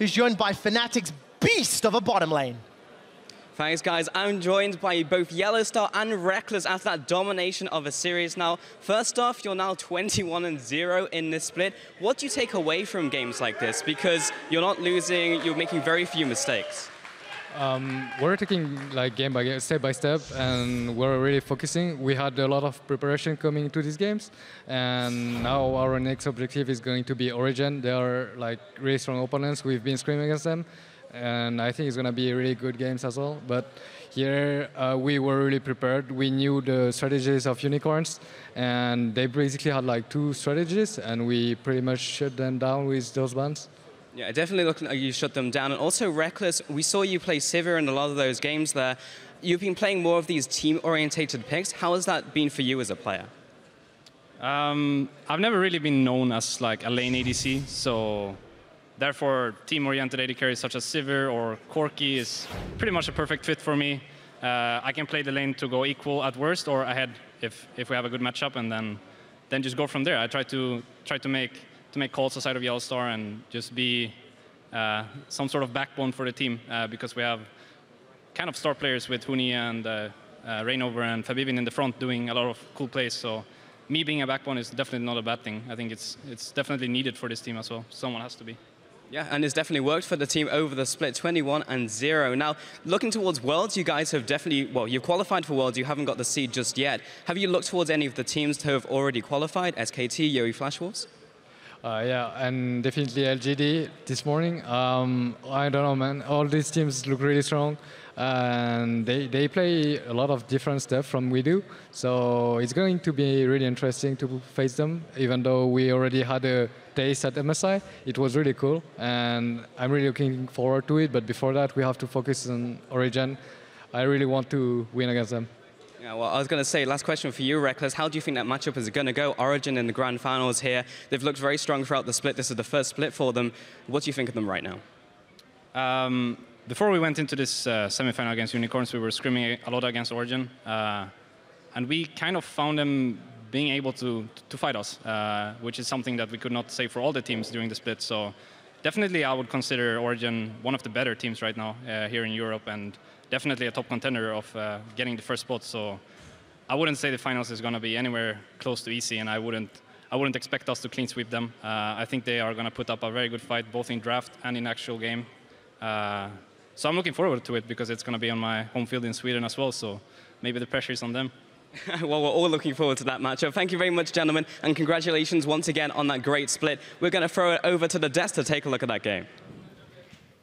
who's joined by Fnatic's beast of a bottom lane. Thanks, guys. I'm joined by both Yellowstar and Reckless after that domination of a series now. First off, you're now 21-0 in this split. What do you take away from games like this? Because you're not losing, you're making very few mistakes. We're taking like game by game, step by step, and we're really focusing. We had a lot of preparation coming into these games, and now our next objective is going to be Origin. They are like really strong opponents. We've been screaming against them, and I think it's going to be really good games as well. But here we were really prepared. We knew the strategies of Unicorns, and they basically had like 2 strategies, and we pretty much shut them down with those bans. Yeah, it definitely looked like you shut them down. And also, Reckless, we saw you play Sivir in a lot of those games there. You've been playing more of these team-orientated picks. How has that been for you as a player? I've never really been known as like a lane ADC, so therefore team-oriented AD carries such as Sivir or Corki is pretty much a perfect fit for me. I can play the lane to go equal at worst or ahead if we have a good matchup, and then just go from there. I try to make calls aside of Yellowstar and just be some sort of backbone for the team because we have kind of star players with Huni and Reignover and Fabivin in the front doing a lot of cool plays. So me being a backbone is definitely not a bad thing. I think it's definitely needed for this team as well. Someone has to be. Yeah, and it's definitely worked for the team over the split, 21-0. Now, looking towards Worlds, you guys have definitely, well, you've qualified for Worlds, you haven't got the seed just yet. Have you looked towards any of the teams who have already qualified, SKT, Yoi Flashwolves? Yeah, and definitely LGD this morning. I don't know, man. All these teams look really strong, and they play a lot of different stuff from we do. So it's going to be really interesting to face them. Even though we already had a taste at MSI, it was really cool, and I'm really looking forward to it. But before that, we have to focus on Origin. I really want to win against them. Yeah, well, I was going to say, last question for you, Reckless. How do you think that matchup is going to go? Origin in the grand finals here. They've looked very strong throughout the split. This is the first split for them. What do you think of them right now? Before we went into this semifinal against Unicorns, we were screaming a lot against Origin. And we kind of found them being able to fight us, which is something that we could not say for all the teams during the split. So definitely I would consider Origin one of the better teams right now here in Europe, and definitely a top contender of getting the first spot. So I wouldn't say the finals is going to be anywhere close to easy, and I wouldn't expect us to clean sweep them. I think they are going to put up a very good fight, both in draft and in actual game. So I'm looking forward to it because it's going to be on my home field in Sweden as well. So maybe the pressure is on them. Well, we're all looking forward to that matchup. Thank you very much, gentlemen, and congratulations once again on that great split. We're going to throw it over to the desk to take a look at that game.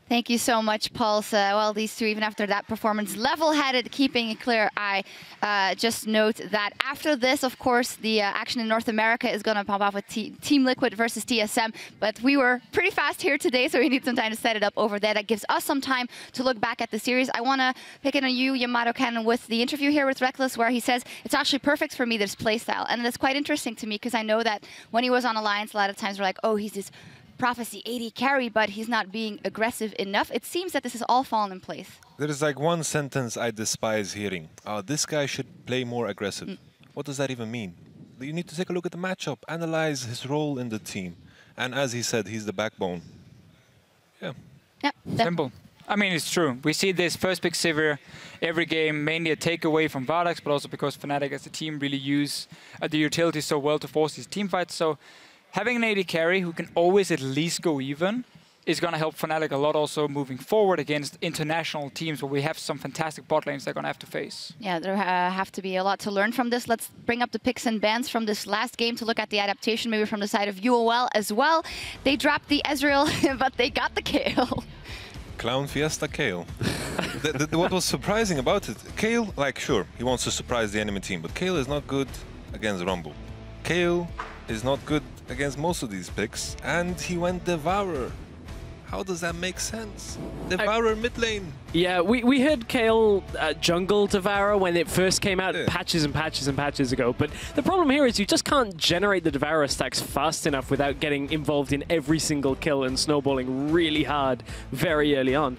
Thank you so much, Pulse. Well, these two, even after that performance, level-headed, keeping a clear eye. Just note that after this, of course, the action in North America is going to pop off with Team Liquid versus TSM. But we were pretty fast here today, so we need some time to set it up over there. That gives us some time to look back at the series. I want to pick in on you, Yamato Cannon, with the interview here with Reckless, where he says, it's actually perfect for me, this playstyle. And it's quite interesting to me, because I know that when he was on Alliance, a lot of times we're like, oh, he's this Prophecy AD carry, but he's not being aggressive enough. It seems that this has all fallen in place. There is like one sentence I despise hearing. This guy should play more aggressive. What does that even mean? You need to take a look at the matchup, analyze his role in the team. And as he said, he's the backbone. Yeah. Yep. Simple. I mean, it's true. We see this first pick Sivir every game, mainly a takeaway from Vardax, but also because Fnatic as a team really use the utility so well to force these team fights. So having an AD carry who can always at least go even is going to help Fnatic a lot also moving forward against international teams where we have some fantastic bot lanes they're going to have to face. Yeah, there have to be a lot to learn from this. Let's bring up the picks and bans from this last game to look at the adaptation, maybe from the side of UOL as well. They dropped the Ezreal, but they got the Kayle. Clown Fiesta Kayle. What was surprising about it, Kayle, like, sure, he wants to surprise the enemy team, but Kayle is not good against Rumble. Kayle is not good against most of these picks, and he went Devourer. How does that make sense? Devourer mid lane. Yeah, we heard Kayle jungle Devourer when it first came out patches and patches and patches ago, but the problem here is you just can't generate the Devourer stacks fast enough without getting involved in every single kill and snowballing really hard very early on.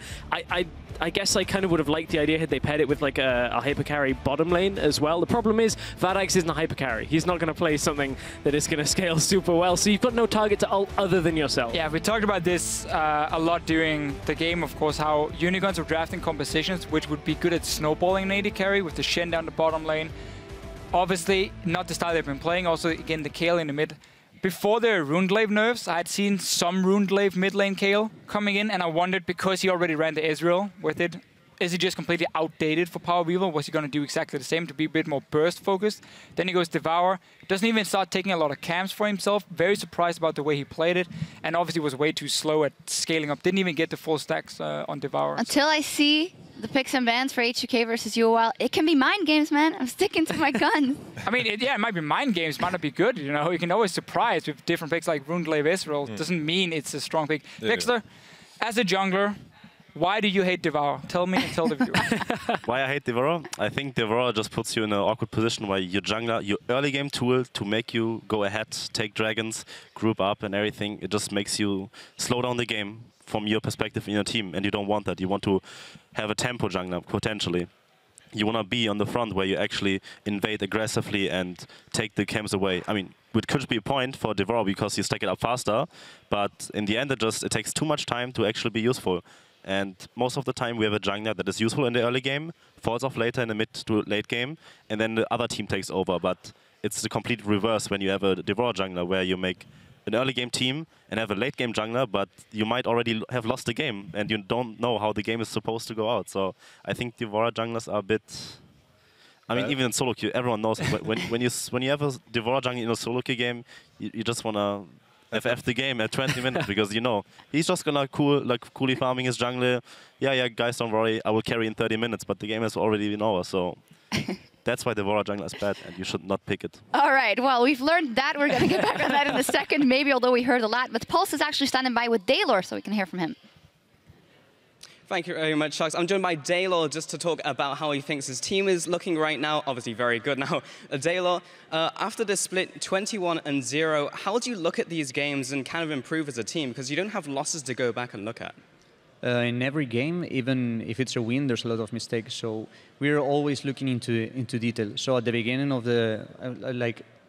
I guess I kind of would have liked the idea had they paired it with like a hyper carry bottom lane as well. The problem is Vardax isn't a hyper carry. He's not going to play something that is going to scale super well, so you've got no target to ult other than yourself. Yeah, we talked about this a lot during the game, of course, how Unicorns are drafting compositions which would be good at snowballing an AD carry with the Shen down the bottom lane. Obviously, not the style they've been playing. Also, again, the Kayle in the mid. Before the Runeglaive nerfs, I had seen some Runeglaive mid lane Kayle coming in, and I wondered, because he already ran the Ezreal with it, is he just completely outdated for Power Weaver? Was he going to do exactly the same to be a bit more burst focused? Then he goes Devour. Doesn't even start taking a lot of camps for himself. Very surprised about the way he played it, and obviously was way too slow at scaling up. Didn't even get the full stacks on Devour. Until I see the picks and bans for H2K versus UOL, it can be mind games, man. I'm sticking to my guns. I mean, it might be mind games, might not be good. You know, you can always surprise with different picks like Runeglaive Ezreal. Doesn't mean it's a strong pick. Yeah. Dexter, as a jungler, why do you hate Devour? Tell me and tell the viewers. Why I hate Devour? I think Devour just puts you in an awkward position where your jungler, your early game tool to make you go ahead, take dragons, group up and everything, it just makes you slow down the game from your perspective in your team, and you don't want that. You want to have a tempo jungler, potentially. You want to be on the front where you actually invade aggressively and take the camps away. I mean, it could be a point for Devour because you stack it up faster, but in the end it takes too much time to actually be useful. And most of the time we have a jungler that is useful in the early game, falls off later in the mid to late game, and then the other team takes over. But it's the complete reverse when you have a Devour jungler where you make an early game team and have a late game jungler, but you might already have lost the game and you don't know how the game is supposed to go out. So I think Devour junglers are a bit... I mean, even in solo queue, everyone knows when you have a Devour jungler in a solo queue game, you just want to FF the game at 20 minutes because you know he's just gonna coolly farming his jungler. Yeah, guys, don't worry, I will carry in 30 minutes, but the game has already been over. So that's why the Devour jungler is bad, and you should not pick it. All right, well, we've learned that. We're going to get back on that in a second, maybe, although we heard a lot. But Pulse is actually standing by with Deilor, so we can hear from him. Thank you very much, Sharks. I'm joined by Deilor just to talk about how he thinks his team is looking right now. Obviously very good now. Deilor, after this split 21-0, how do you look at these games and kind of improve as a team? Because you don't have losses to go back and look at. In every game, even if it's a win, there's a lot of mistakes. So we're always looking into detail. So at the beginning of the,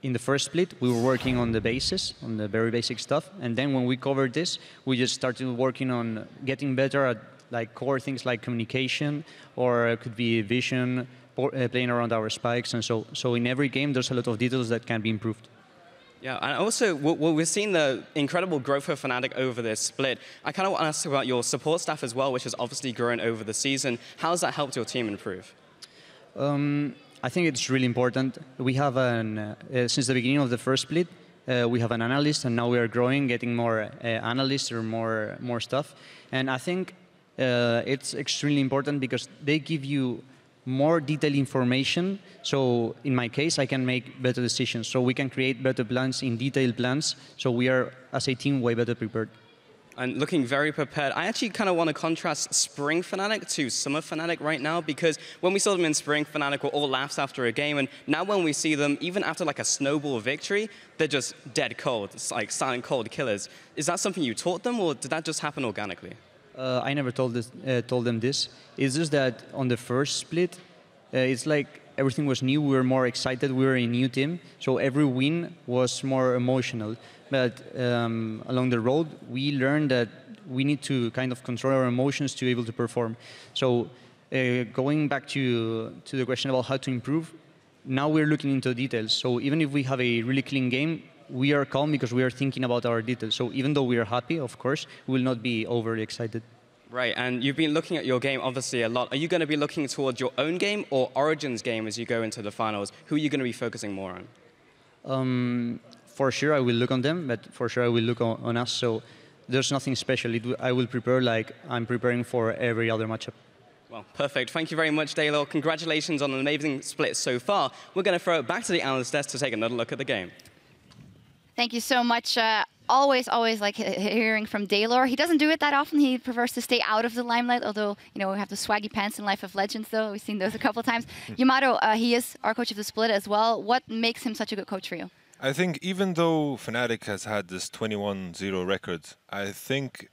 in the first split, we were working on the basis, on the very basic stuff. And then when we covered this, we just started working on getting better at core things like communication, or it could be vision, playing around our spikes. And so in every game, there's a lot of details that can be improved. Yeah, and also, we've seen the incredible growth of Fnatic over this split. I kind of want to ask about your support staff as well, which has obviously grown over the season. How has that helped your team improve? I think it's really important. We have since the beginning of the first split, we have an analyst, and now we are growing, getting more analysts or more stuff. And I think it's extremely important because they give you more detailed information. So in my case, I can make better decisions. So we can create better plans in detailed plans. So we are, as a team, way better prepared. And looking very prepared. I actually kind of want to contrast Spring Fnatic to Summer Fnatic right now, because when we saw them in Spring, Fnatic were all laughs after a game, and now when we see them, even after a snowball victory, they're just dead cold. It's like silent cold killers. Is that something you taught them, or did that just happen organically? I never told them this. It's just that on the first split, it's like everything was new. We were more excited. We were a new team. So every win was more emotional. But along the road, we learned that we need to kind of control our emotions to be able to perform. So going back to the question about how to improve, now we're looking into details. So even if we have a really clean game, we are calm because we are thinking about our details. So even though we are happy, of course, we will not be overly excited. Right, and you've been looking at your game obviously a lot. Are you going to be looking towards your own game or Origin's game as you go into the finals? Who are you going to be focusing more on? For sure, I will look on them, but for sure I will look on us. So there's nothing special. I will prepare like I'm preparing for every other matchup. Well, perfect. Thank you very much, Deilor. Congratulations on an amazing split so far. We're going to throw it back to the analyst desk to take another look at the game. Thank you so much. Always like hearing from Deilor. He doesn't do it that often. He prefers to stay out of the limelight, although, we have the swaggy pants in Life of Legends, though. We've seen those a couple of times. Yamato, he is our coach of the split as well. What makes him such a good coach for you? I think even though Fnatic has had this 21-0 record, I think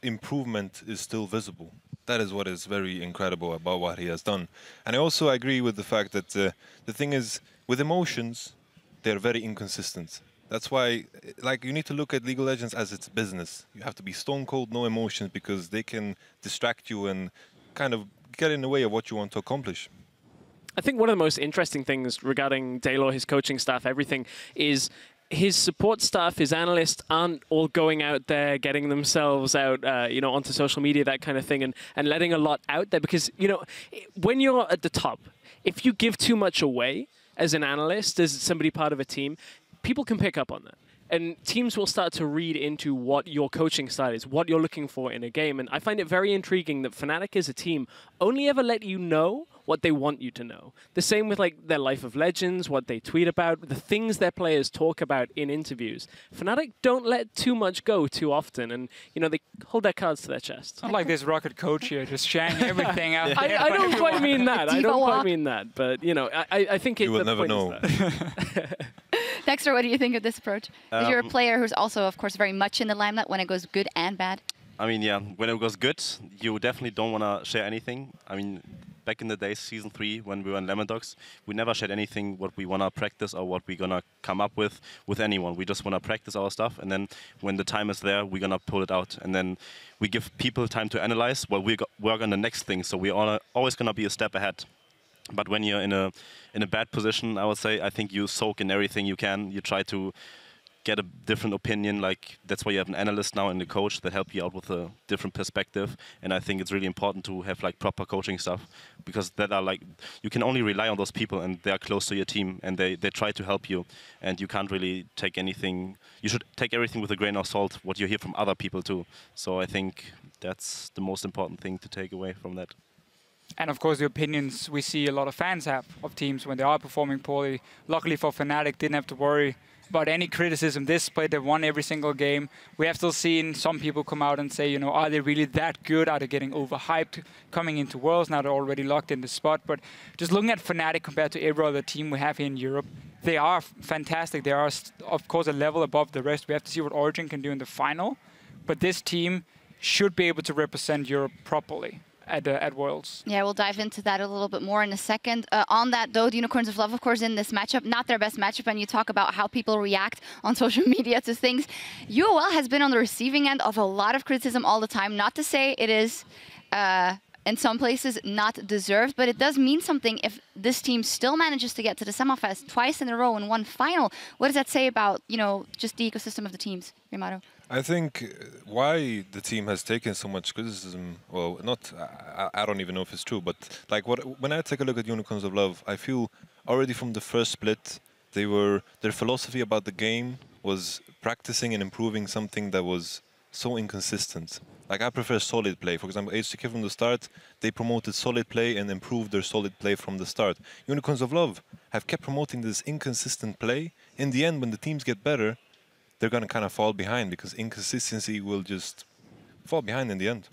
improvement is still visible. That is what is very incredible about what he has done. And I also agree with the fact that the thing is, with emotions, they're very inconsistent. That's why, like, you need to look at League of Legends as its business. You have to be stone cold, no emotions, because they can distract you and kind of get in the way of what you want to accomplish. I think one of the most interesting things regarding Deilor, his coaching staff, everything, is his support staff, his analysts aren't all going out there, getting themselves out, you know, onto social media, that kind of thing, and letting a lot out there. Because, you know, when you're at the top, if you give too much away as an analyst, as somebody part of a team, people can pick up on that. And teams will start to read into what your coaching style is, what you're looking for in a game. And I find it very intriguing that Fnatic as a team only ever let you know what they want you to know. The same with like their Life of Legends, what they tweet about, the things their players talk about in interviews. Fnatic don't let too much go too often, and you know they hold their cards to their chest. Not like this rocket coach here, just sharing everything out. I don't quite mean that. I don't quite mean that. But you know, I think you will never know. Dexter, what do you think of this approach? You're a player who's also, of course, very much in the limelight when it goes good and bad. I mean, yeah, when it goes good, you definitely don't want to share anything. I mean, back in the days, Season 3, when we were in Lemon Dogs, we never shared anything what we want to practice or what we're going to come up with anyone. We just want to practice our stuff, and then when the time is there, we're going to pull it out. And then we give people time to analyze while we work on the next thing. So we're always going to be a step ahead. But when you're in a bad position, I would say, I think you soak in everything you can. You try to get a different opinion. Like that's why you have an analyst now and a coach that help you out with a different perspective. And I think it's really important to have like proper coaching stuff, because that are like you can only rely on those people, and they are close to your team, and they try to help you. And you can't really take anything. You should take everything with a grain of salt. What you hear from other people too. So I think that's the most important thing to take away from that. And of course, the opinions we see a lot of fans have of teams when they are performing poorly. Luckily for Fnatic, didn't have to worry about any criticism this split. They won every single game. We have still seen some people come out and say, you know, are they really that good? Are they getting overhyped coming into Worlds? Now they're already locked in the spot. But just looking at Fnatic compared to every other team we have here in Europe, they are fantastic. They are, of course, a level above the rest. We have to see what Origin can do in the final. But this team should be able to represent Europe properly at Worlds. Yeah, we'll dive into that a little bit more in a second. On that, though, the Unicorns of Love, of course, in this matchup, not their best matchup, and you talk about how people react on social media to things. UOL has been on the receiving end of a lot of criticism all the time. Not to say it is, in some places, not deserved, but it does mean something if this team still manages to get to the semifinals twice in a row in one final. What does that say about, you know, just the ecosystem of the teams, Rimaru? I think why the team has taken so much criticism, well, not, I don't even know if it's true, but like when I take a look at Unicorns of Love, I feel already from the first split, their philosophy about the game was practicing and improving something that was so inconsistent. Like I prefer solid play. For example, H2K from the start, they promoted solid play and improved their solid play from the start. Unicorns of Love have kept promoting this inconsistent play. In the end, when the teams get better, they're going to kind of fall behind, because inconsistency will just fall behind in the end.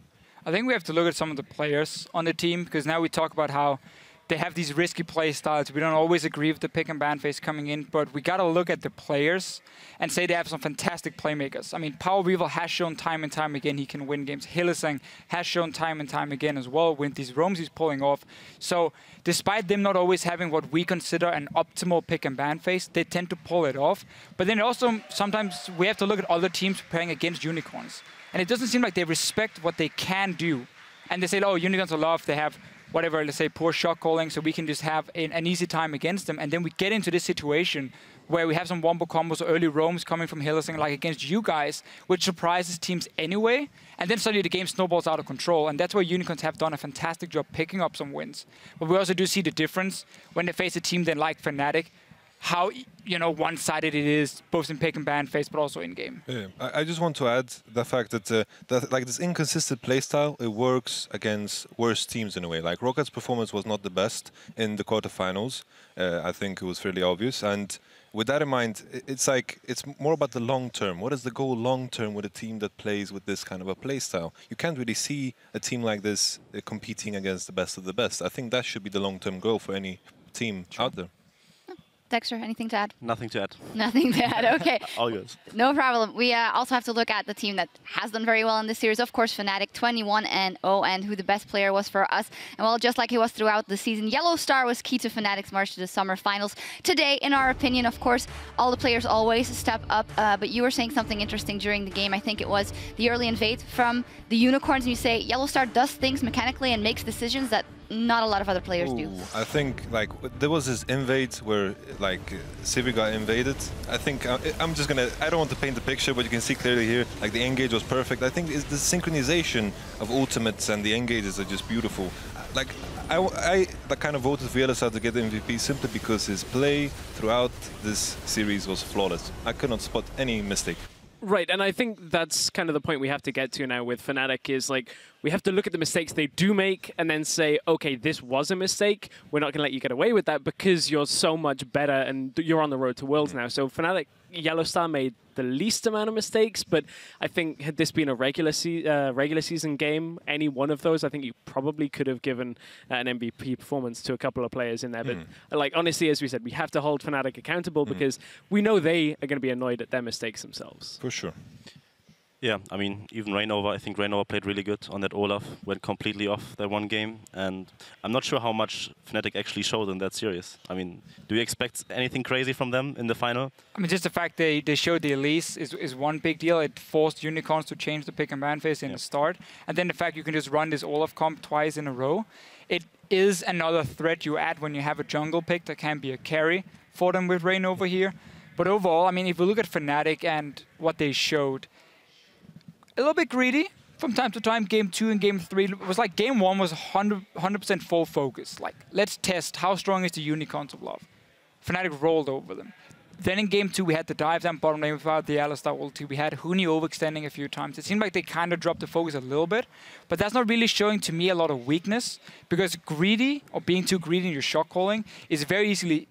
I think we have to look at some of the players on the team, because now we talk about how they have these risky play styles. We don't always agree with the pick and ban phase coming in, but we got to look at the players and say they have some fantastic playmakers. I mean, Power Weevil has shown time and time again he can win games. Hylissang has shown time and time again as well with these roams he's pulling off. So despite them not always having what we consider an optimal pick and ban phase, they tend to pull it off. But then also sometimes we have to look at other teams preparing against Unicorns. And it doesn't seem like they respect what they can do. And they say, oh, Unicorns of Love, they have whatever, let's say, poor shot calling, so we can just have an easy time against them. And then we get into this situation where we have some wombo combos or early roams coming from Hylissang, like against you guys, which surprises teams anyway. And then suddenly the game snowballs out of control. And that's where Unicorns have done a fantastic job picking up some wins. But we also do see the difference when they face a team then like Fnatic, how, you know, one-sided it is, both in pick and ban phase, but also in game. Yeah, I just want to add the fact that like this inconsistent playstyle, it works against worse teams in a way. Like Rocket's performance was not the best in the quarterfinals. I think it was fairly obvious. And with that in mind, it's like it's more about the long term. What is the goal long term with a team that plays with this kind of a playstyle? You can't really see a team like this competing against the best of the best. I think that should be the long-term goal for any team out there. Dexter, anything to add? Nothing to add. Nothing to add, okay. All good. No problem. We also have to look at the team that has done very well in this series. Of course, Fnatic 21-0, and who the best player was for us. And well, just like he was throughout the season, Yellow Star was key to Fnatic's march to the summer finals. Today, in our opinion, of course, all the players always step up. But you were saying something interesting during the game. I think it was the early invade from the Unicorns. And you say Yellow Star does things mechanically and makes decisions that not a lot of other players do. I think like there was this invade where like Civi got invaded. I think I'm just gonna, I don't want to paint the picture, but you can see clearly here like the engage was perfect. I think it's the synchronization of ultimates and the engages are just beautiful. Like I kind of voted for Yellowstar to get the MVP simply because his play throughout this series was flawless. I could not spot any mistake. Right, and I think that's kind of the point we have to get to now with Fnatic is like, we have to look at the mistakes they do make and then say, okay, this was a mistake. We're not going to let you get away with that because you're so much better and you're on the road to Worlds now. So Fnatic, Yellow Star made the least amount of mistakes, but I think had this been a regular season game, any one of those, I think you probably could have given an MVP performance to a couple of players in there. But like honestly, as we said, we have to hold Fnatic accountable because we know they are going to be annoyed at their mistakes themselves. For sure. Yeah, I mean, even Rainover, I think Rainover played really good on that Olaf, went completely off that one game, and I'm not sure how much Fnatic actually showed in that series. I mean, do you expect anything crazy from them in the final? I mean, just the fact they showed the Elise is one big deal. It forced Unicorns to change the pick and ban phase in the start, and then the fact you can just run this Olaf comp twice in a row. It is another threat you add when you have a jungle pick that can be a carry for them with Rainover here. But overall, I mean, if we look at Fnatic and what they showed, a little bit greedy from time to time. Game 2 and Game 3 was like Game 1 was 100% full focus. Like, let's test how strong is the Unicorns of Love. Fnatic rolled over them. Then in Game 2 we had the dive down bottom lane without the Alistar ulti. We had Huni overextending a few times. It seemed like they kind of dropped the focus a little bit, but that's not really showing to me a lot of weakness because greedy or being too greedy in your shot calling is very easily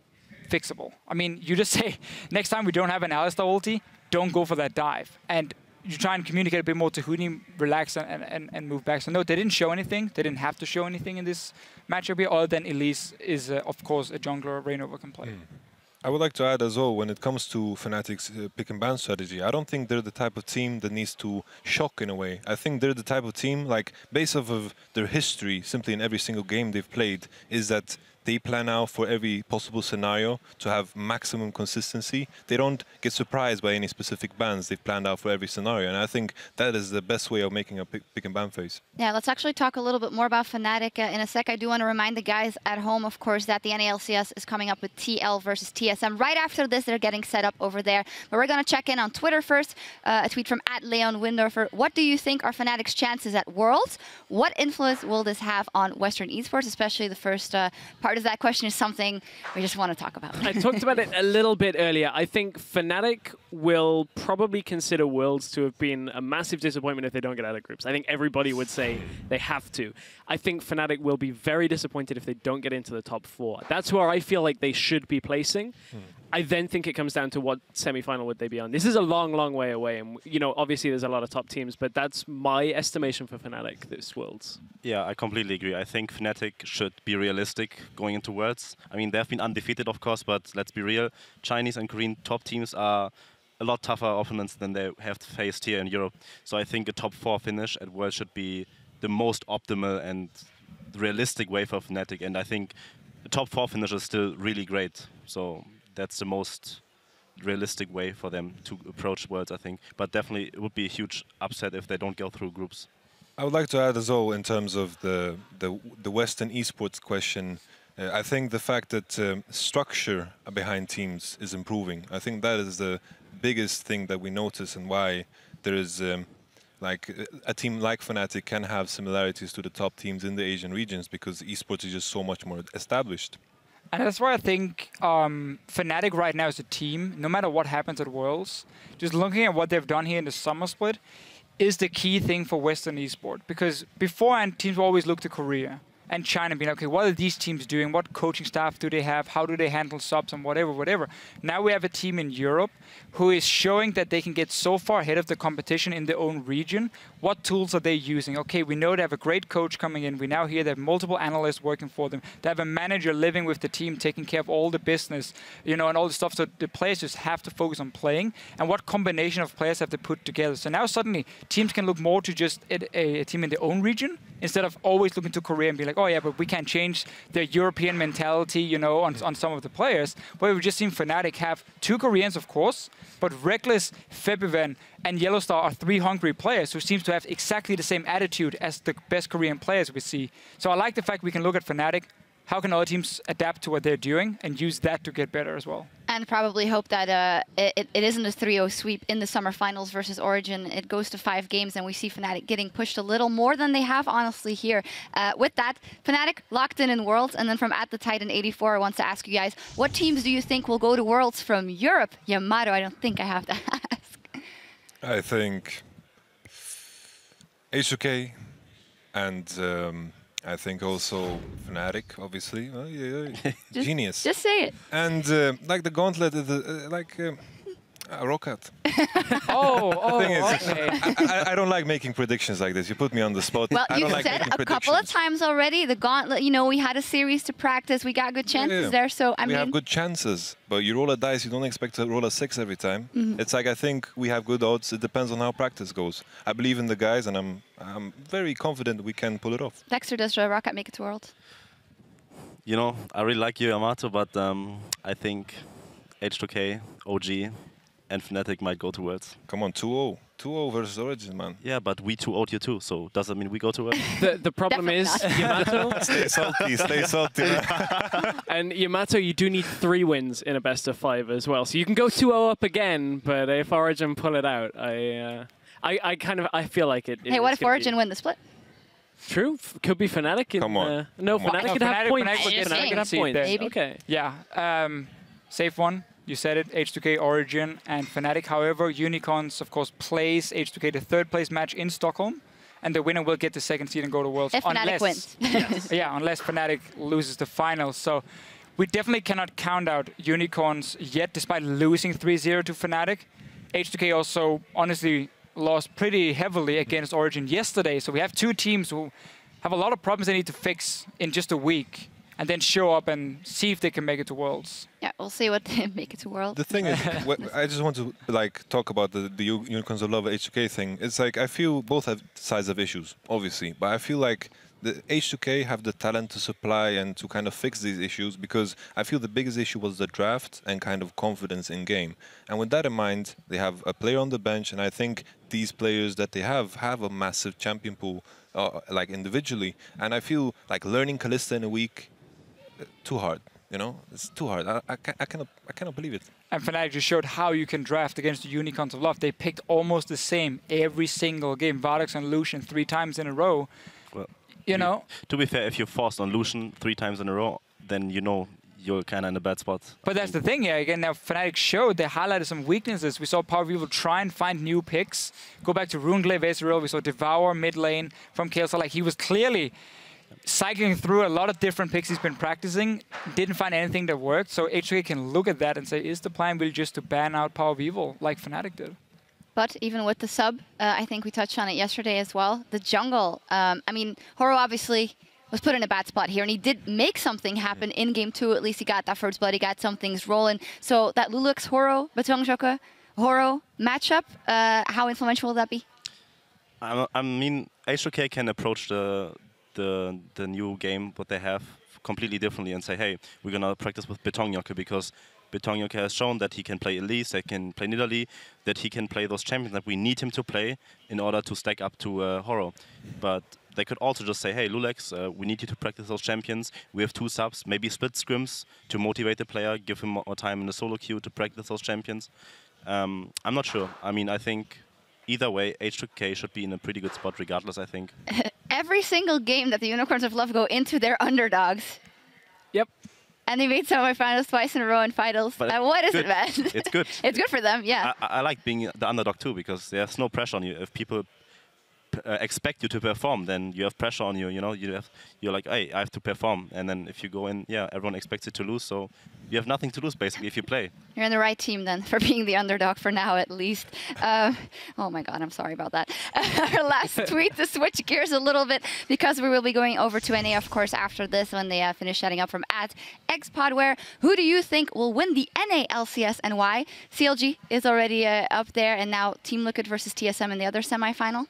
fixable. I mean, you just say next time we don't have an Alistar ulti, don't go for that dive. And you try and communicate a bit more to Huni, relax and move back. So no, they didn't show anything. They didn't have to show anything in this matchup here, other than Elise is, of course, a jungler Rainover can play. I would like to add as well, when it comes to Fnatic's pick and ban strategy, I don't think they're the type of team that needs to shock in a way. I think they're the type of team, like, based off of their history, simply in every single game they've played, is that they plan out for every possible scenario to have maximum consistency. They don't get surprised by any specific bans. They've planned out for every scenario. And I think that is the best way of making a pick and ban phase. Yeah, let's actually talk a little bit more about Fnatic in a sec. I do want to remind the guys at home, of course, that the LCS is coming up with TL versus TSM. Right after this, they're getting set up over there. But we're going to check in on Twitter first. A tweet from @LeonWindorfer. What do you think are Fnatic's chances at Worlds? What influence will this have on Western esports, especially the first part of that question is something we just want to talk about. I talked about it a little bit earlier. I think Fnatic will probably consider Worlds to have been a massive disappointment if they don't get out of groups. I think everybody would say they have to. I think Fnatic will be very disappointed if they don't get into the top 4. That's where I feel like they should be placing. I then think it comes down to what semi-final would they be on. This is a long, long way away, and you know, obviously there's a lot of top teams, but that's my estimation for Fnatic this Worlds. Yeah, I completely agree. I think Fnatic should be realistic going into Worlds. I mean, they've been undefeated, of course, but let's be real. Chinese and Korean top teams are a lot tougher opponents than they have faced here in Europe. So I think a top 4 finish at Worlds should be the most optimal and realistic way for Fnatic, and I think the top 4 finish is still really great. So that's the most realistic way for them to approach Worlds, I think. But definitely it would be a huge upset if they don't go through groups. I would like to add as well, in terms of the Western esports question, I think the fact that structure behind teams is improving. I think that is the biggest thing that we notice, and why there is like a team like Fnatic can have similarities to the top teams in the Asian regions, because esports is just so much more established. And that's why I think Fnatic right now as a team, no matter what happens at Worlds, just looking at what they've done here in the summer split, is the key thing for Western esports. Because beforehand, teams will always look to Korea and China, being okay, what are these teams doing? What coaching staff do they have? How do they handle subs and whatever. Now we have a team in Europe who is showing that they can get so far ahead of the competition in their own region what tools are they using? Okay, we know they have a great coach coming in. We now hear they have multiple analysts working for them. They have a manager living with the team, taking care of all the business, you know, and all the stuff. So the players just have to focus on playing. And what combination of players have they put together? So now suddenly teams can look more to just a team in their own region instead of always looking to Korea and be like, oh yeah, but we can't change the European mentality, you know, on some of the players. But we've just seen Fnatic have 2 Koreans, of course, but Reckless, Febiven, and Yellowstar are 3 hungry players who seems to have exactly the same attitude as the best Korean players we see. So I like the fact we can look at Fnatic. How can other teams adapt to what they're doing and use that to get better as well? And probably hope that it isn't a 3-0 sweep in the summer finals versus Origin. It goes to 5 games, and we see Fnatic getting pushed a little more than they have, honestly, here. With that, Fnatic locked in Worlds, and then from @TheTitan84, I want to ask you guys, what teams do you think will go to Worlds from Europe? Yamato, I don't think I have to ask. I think H2K and I think also Fnatic, obviously. Oh, yeah. Genius. Just say it. And like the Gauntlet, like Rocket. Okay. I don't like making predictions like this. You put me on the spot. Well, I don't you've like said making a couple of times already, the Gauntlet, you know, we had a series to practice. We got good chances there, so I mean... We have good chances, but you roll a dice, you don't expect to roll a 6 every time. It's like, I think we have good odds. It depends on how practice goes. I believe in the guys, and I'm very confident we can pull it off. Dexter, does Rocket make it to Worlds? You know, I really like you, Yamato, but I think H2K, OG, and Fnatic might go to Worlds. Come on, 2-0. 2-0 versus Origin, man. Yeah, but we 2-0'd you too, so does that mean we go to Worlds? The problem is, Yamato... Stay salty, man. And Yamato, you do need 3 wins in a best-of-5 as well. So you can go 2-0 up again, but if Origin pull it out, I feel like it... Hey, what if Origin win the split? True. Could be Fnatic. Come on. No, Fnatic could have points. Fnatic could have points. Maybe. Okay. Yeah. Safe one. You said it, H2K, Origin, and Fnatic. However, Unicorns, of course, plays H2K the 3rd place match in Stockholm, and the winner will get the 2nd seed and go to Worlds. If Fnatic wins. Yeah, unless Fnatic loses the finals. So we definitely cannot count out Unicorns yet, despite losing 3-0 to Fnatic. H2K also, honestly, lost pretty heavily against Origin yesterday. So we have 2 teams who have a lot of problems they need to fix in just a week, and then show up and see if they can make it to Worlds. Yeah, we'll see what they make it to Worlds. The thing is, I just want to like talk about the Unicorns of Love H2K thing. It's like, I feel both have sides of issues, obviously, but I feel like the H2K have the talent to supply and to kind of fix these issues, because I feel the biggest issue was the draft and kind of confidence in game. And with that in mind, they have a player on the bench, and I think these players that they have a massive champion pool, like individually. And I feel like learning Kalista in a week, too hard, you know? It's too hard. I cannot believe it. And Fnatic just showed how you can draft against the Unicorns of Love. They picked almost the same every single game. Vardax and Lucian 3 times in a row. Well, you know? To be fair, if you're forced on Lucian 3 times in a row, then you know you're kind of in a bad spot. But that's the thing here. Again, now Fnatic showed, they highlighted some weaknesses. We saw Power Vivo try and find new picks. Go back to Runeglaive Ezreal. We saw Devour mid lane from Kayle. So like, he was clearly cycling through a lot of different picks he's been practicing, didn't find anything that worked. So H2K can look at that and say, is the plan really just to ban out Power Vivo like Fnatic did? But even with the sub, I think we touched on it yesterday as well, the jungle. I mean, Horo obviously was put in a bad spot here, and he did make something happen in Game 2. At least he got that first blood, he got some things rolling. So that Lulux, Horo, Batongjoke, Horo matchup, how influential will that be? I mean, H2K can approach the new game, what they have, completely differently and say, hey, we're going to practice with Batongjoke, because Batongjoke has shown that he can play Elise, he can play Nidalee, that he can play those champions that we need him to play in order to stack up to Horo. But they could also just say, hey, Lulax, we need you to practice those champions. We have 2 subs, maybe split scrims to motivate the player, give him more time in the solo queue to practice those champions. I'm not sure. I mean, I think either way, H2K should be in a pretty good spot regardless, I think. Every single game that the Unicorns of Love go into, they're underdogs. Yep. And they made semifinals twice in a row in finals. What is it, man? It's good. It's good for them, yeah. I like being the underdog too, because there's no pressure on you. If people expect you to perform, then you have pressure on you. You know, you're like, hey, I have to perform. And then if you go in, yeah, everyone expects you to lose. So you have nothing to lose basically if you play. You're in the right team then for being the underdog for now at least. Oh my God, I'm sorry about that. Our last tweet to switch gears a little bit because we will be going over to NA, of course, after this when they finish setting up from @xpodware. Who do you think will win the NA LCS and why? CLG is already up there, and now Team Liquid versus TSM in the other semi-final.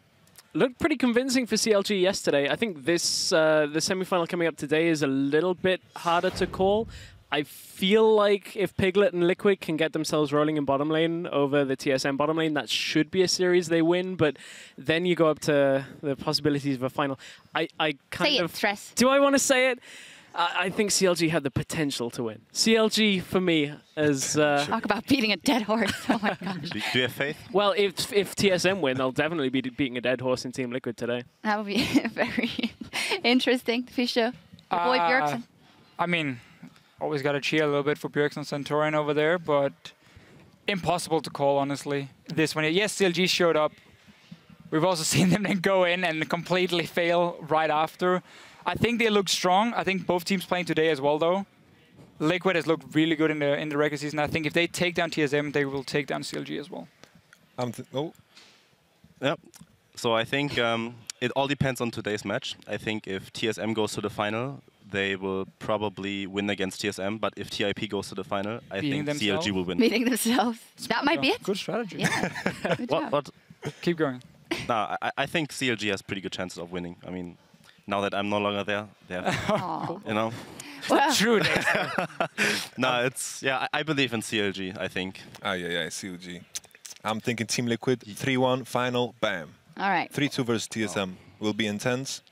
Looked pretty convincing for CLG yesterday. I think this the semi-final coming up today is a little bit harder to call. I feel like if Piglet and Liquid can get themselves rolling in bottom lane over the TSM bottom lane, that should be a series they win, but then you go up to the possibilities of a final. I kind of... Stress. Do I want to say it? I think CLG had the potential to win. CLG, for me, is... Talk about beating a dead horse. Oh my gosh. Do you have faith? Well, if TSM win, they'll definitely be beating a dead horse in Team Liquid today. That would be very interesting. Fischer, your boy Bjergsen. I mean, always got to cheer a little bit for Bjergsen Centaurian over there, but impossible to call, honestly. This one, yes, CLG showed up. We've also seen them then go in and completely fail right after. I think they look strong. I think both teams playing today as well, though. Liquid has looked really good in the regular season. I think if they take down TSM, they will take down CLG as well. Yeah. So I think it all depends on today's match. I think if TSM goes to the final, they will probably win against TSM. But if TIP goes to the final, I think CLG will win. Beating themselves. That might be it. Good strategy. Yeah. Good job. What? Keep going. No, I think CLG has pretty good chances of winning. I mean, now that I'm no longer there, you know. Well. True. No, it's I believe in CLG. I think. Yeah, CLG. I'm thinking Team Liquid 3-1 final. Bam. All right. 3-2 versus TSM will be intense.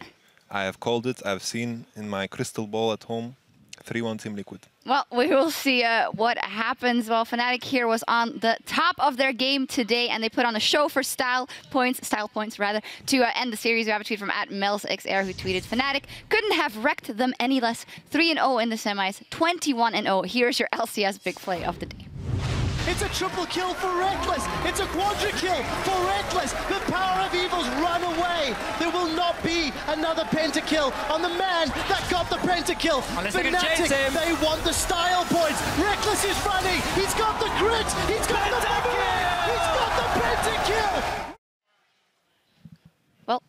I have called it. I've seen in my crystal ball at home. 3-1 Team Liquid. Well, we will see what happens. Well, Fnatic here was on the top of their game today, and they put on a show for style points, to end the series. We have a tweet from @MelsXR who tweeted, Fnatic couldn't have wrecked them any less. 3-0 in the semis, 21-0. Here's your LCS big play of the day. It's a triple kill for Reckless. It's a quadra kill for Reckless. The power of evil's run away. There will not be another pentakill on the man that got the pentakill. Fnatic, they want the style points. Reckless is running. He's got the grit. He's got the boomerang. He's got the pentakill. Well,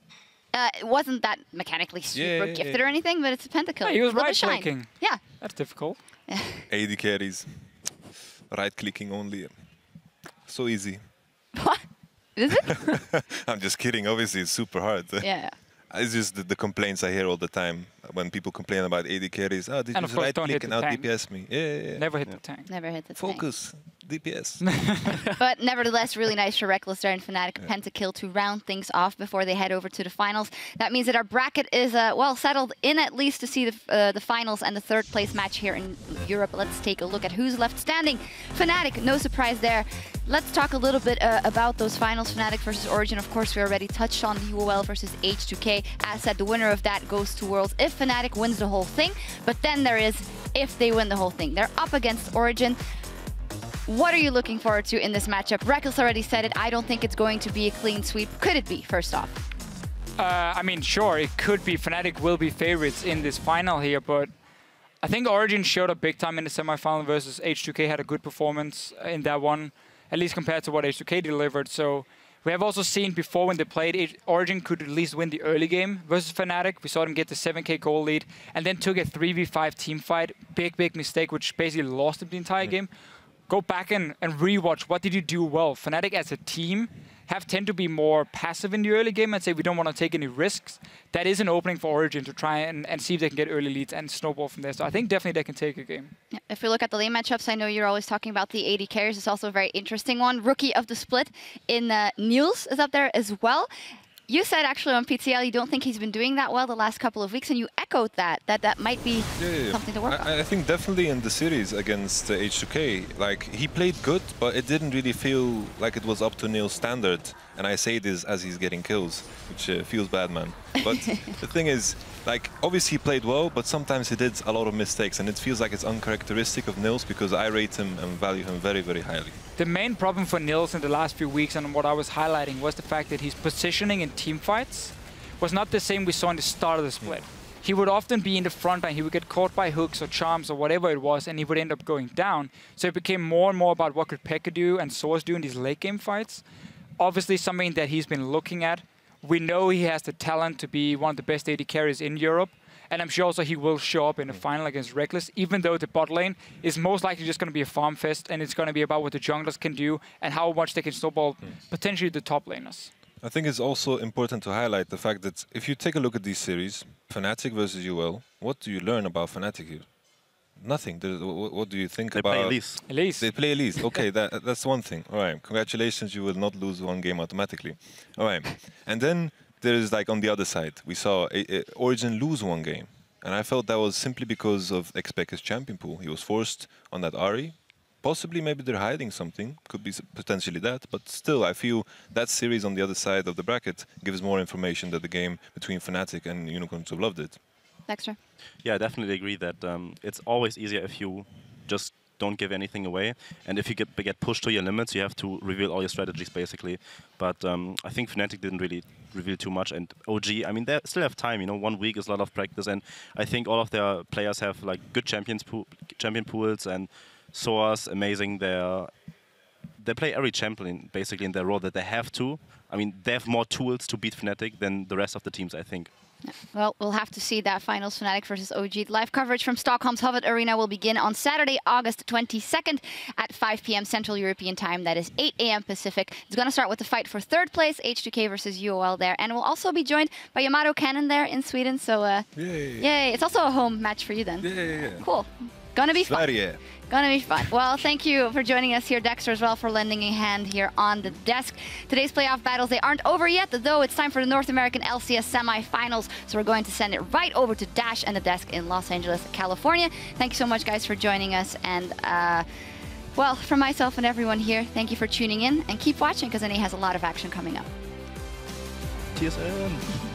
it wasn't that mechanically super gifted or anything, but it's a pentakill. Yeah, he was right-clicking. Yeah. That's difficult. AD carries. Right-clicking only. So easy. What? Is it? I'm just kidding. Obviously, it's super hard. Yeah. It's just the complaints I hear all the time when people complain about AD carries. Oh, did you just right-click and out DPS me? Yeah. Never hit the tank. Never hit the Focus. DPS. But nevertheless, really nice for Reckless there and Fnatic pentakill to round things off before they head over to the finals. That means that our bracket is well settled in at least to see the finals and the third place match here in Europe. Let's take a look at who's left standing. Fnatic, no surprise there. Let's talk a little bit about those finals. Fnatic versus Origin. Of course, we already touched on UOL versus H2K. As said, the winner of that goes to Worlds if Fnatic wins the whole thing. But then there is if they win the whole thing. They're up against Origin. What are you looking forward to in this matchup? Reckless already said it. I don't think it's going to be a clean sweep. Could it be, first off? I mean, sure, it could be. Fnatic will be favorites in this final here, but I think Origin showed up big time in the semifinal versus H2K, had a good performance in that one, at least compared to what H2K delivered. So we have also seen before when they played, Origin could at least win the early game versus Fnatic. We saw them get the 7k goal lead and then took a 3v5 team fight. Big mistake, which basically lost them the entire game. Go back and rewatch. What did you do well? Fnatic as a team tend to be more passive in the early game and say we don't want to take any risks. That is an opening for Origin to try and see if they can get early leads and snowball from there. So I think definitely they can take a game. Yeah, if we look at the lane matchups, I know you're always talking about the AD carries. It's also a very interesting one. Rookie of the split in Niels is up there as well. You said actually on PTL you don't think he's been doing that well the last couple of weeks, and you echoed that might be something to work on. I think definitely in the series against H2K, like he played good, but it didn't really feel like it was up to Neil's standard. And I say this as he's getting kills, which feels bad, man. But the thing is, like, obviously he played well, but sometimes he did a lot of mistakes, and it feels like it's uncharacteristic of Nils because I rate him and value him very, very highly. The main problem for Nils in the last few weeks, and what I was highlighting, was the fact that his positioning in team fights was not the same we saw in the start of the split. He would often be in the front line, he would get caught by hooks or charms or whatever it was, and he would end up going down. So it became more and more about what could Pekka do and Source do in these late game fights. Obviously something that he's been looking at. We know he has the talent to be one of the best AD carriers in Europe, and I'm sure also he will show up in the final against Reckless, even though the bot lane is most likely just going to be a farm fest, and it's going to be about what the junglers can do and how much they can snowball potentially the top laners. I think it's also important to highlight the fact that if you take a look at these series, Fnatic versus UOL, what do you learn about Fnatic here? Nothing. What do you think about... They play Elise. Elise. They play Elise. Okay, that's one thing. All right, congratulations, you will not lose one game automatically. All right, and then there is like on the other side, we saw Origin lose one game. And I felt that was simply because of xPekka's champion pool. He was forced on that Ahri. Possibly, maybe they're hiding something. Could be potentially that. But still, I feel that series on the other side of the bracket gives more information that the game between Fnatic and Unicorns have loved it. Dexter? Yeah, I definitely agree that it's always easier if you just don't give anything away. And if you get pushed to your limits, you have to reveal all your strategies, basically. But I think Fnatic didn't really reveal too much. And OG, I mean, they still have time. You know, 1 week is a lot of practice. And I think all of their players have like good champion pools, and Soa's amazing. They play every champion basically in their role that they have to. I mean, they have more tools to beat Fnatic than the rest of the teams, I think. Well, we'll have to see that finals, Fnatic versus OG. Live coverage from Stockholm's Hovet Arena will begin on Saturday, August 22nd at 5 p.m. Central European Time. That is 8 a.m. Pacific. It's going to start with the fight for third place, H2K versus UOL there. And we'll also be joined by Yamato Cannon there in Sweden. So, yay. It's also a home match for you then. Yeah. Cool. Gonna be fun. Sverige. Gonna be fun. Well, thank you for joining us here, Dexter, as well, for lending a hand here on the desk. Today's playoff battles, they aren't over yet, though it's time for the North American LCS semifinals. So we're going to send it right over to Dash and the desk in Los Angeles, California. Thank you so much, guys, for joining us. And, well, from myself and everyone here, thank you for tuning in. And keep watching, because NA has a lot of action coming up. TSM.